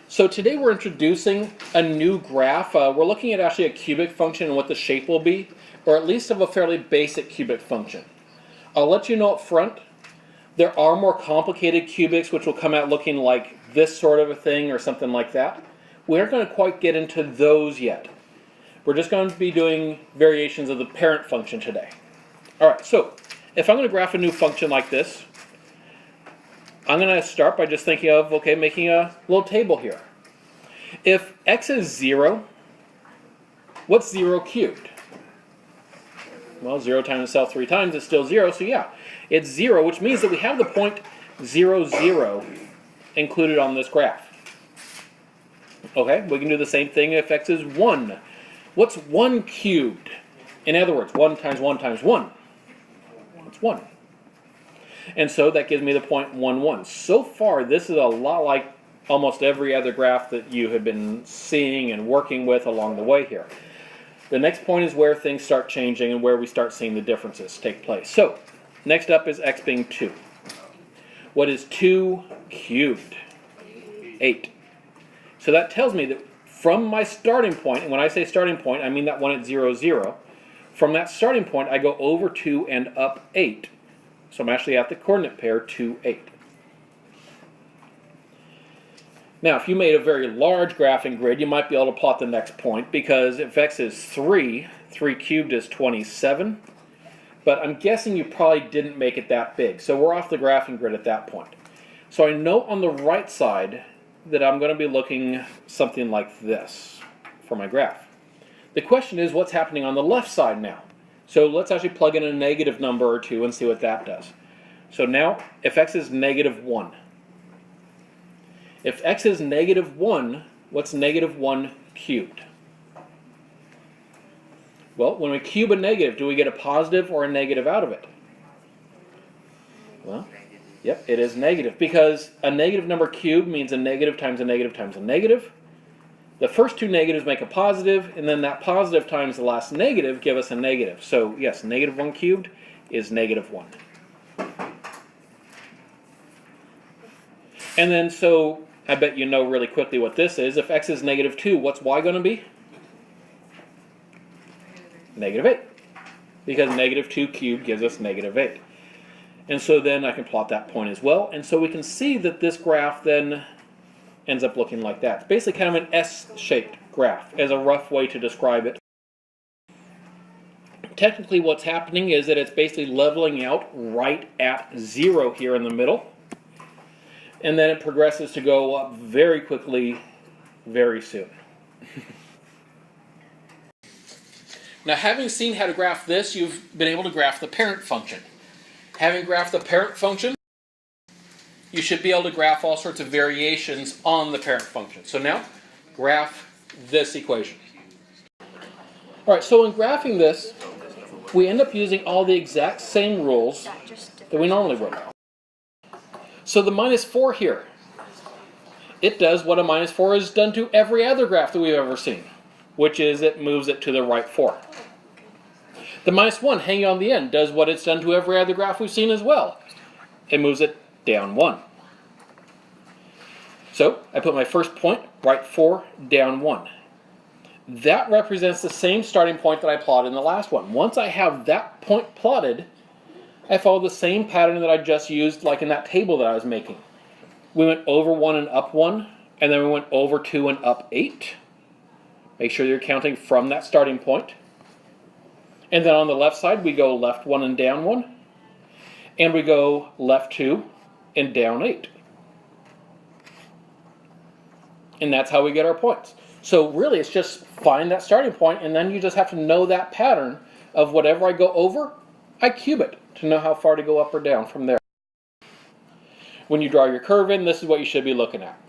So today we're introducing a new graph. We're looking at actually a cubic function and what the shape will be, or at least of a fairly basic cubic function. I'll let you know up front, there are more complicated cubics which will come out looking like this sort of a thing or something like that. We aren't going to quite get into those yet. We're just going to be doing variations of the parent function today. Alright, so if I'm going to graph a new function like this, I'm going to start by just thinking of, okay, making a little table here. If x is 0, what's 0 cubed? Well, 0 times itself 3 times is still 0, so yeah, it's 0, which means that we have the point 0, 0 included on this graph. Okay, we can do the same thing if x is 1. What's 1 cubed? In other words, 1 times 1 times 1. It's 1. And so that gives me the point 1, 1. So far, this is a lot like almost every other graph that you have been seeing and working with along the way here. The next point is where things start changing and where we start seeing the differences take place. So, next up is x being 2. What is 2 cubed? 8. So that tells me that from my starting point, and when I say starting point, I mean that one at 0, 0. From that starting point, I go over 2 and up 8. So I'm actually at the coordinate pair 2, 8. Now, if you made a very large graphing grid, you might be able to plot the next point, because if x is 3, 3 cubed is 27. But I'm guessing you probably didn't make it that big, so we're off the graphing grid at that point. So I know on the right side that I'm going to be looking something like this for my graph. The question is, what's happening on the left side now? So let's actually plug in a negative number or two and see what that does. So now, if x is negative 1. If x is negative 1, what's negative 1 cubed? Well, when we cube a negative, do we get a positive or a negative out of it? Well, yep, it is negative, because a negative number cubed means a negative times a negative times a negative. The first two negatives make a positive, and then that positive times the last negative give us a negative. So yes, negative 1 cubed is negative 1. And then, so I bet you know really quickly what this is. If x is negative 2, what's y going to be? Negative 8. Because negative 2 cubed gives us negative 8. And so then I can plot that point as well. And so we can see that this graph then ends up looking like that. It's basically kind of an S-shaped graph as a rough way to describe it. Technically what's happening is that it's basically leveling out right at 0 here in the middle. And then it progresses to go up very quickly, very soon. Now, having seen how to graph this, you've been able to graph the parent function. Having graphed the parent function, you should be able to graph all sorts of variations on the parent function. So now, graph this equation. All right, so in graphing this, we end up using all the exact same rules that we normally would. So the minus 4 here, it does what a minus 4 has done to every other graph that we've ever seen, which is it moves it to the right 4. The minus 1 hanging on the end does what it's done to every other graph we've seen as well. It moves it down 1. So I put my first point, right 4, down 1. That represents the same starting point that I plotted in the last one. Once I have that point plotted, I follow the same pattern that I just used like in that table that I was making. We went over 1 and up 1, and then we went over 2 and up 8. Make sure you're counting from that starting point. And then on the left side, we go left 1 and down 1. And we go left 2 and down 8. And that's how we get our points. So really, it's just find that starting point, and then you just have to know that pattern of whatever I go over, I cube it to know how far to go up or down from there. When you draw your curve in, this is what you should be looking at.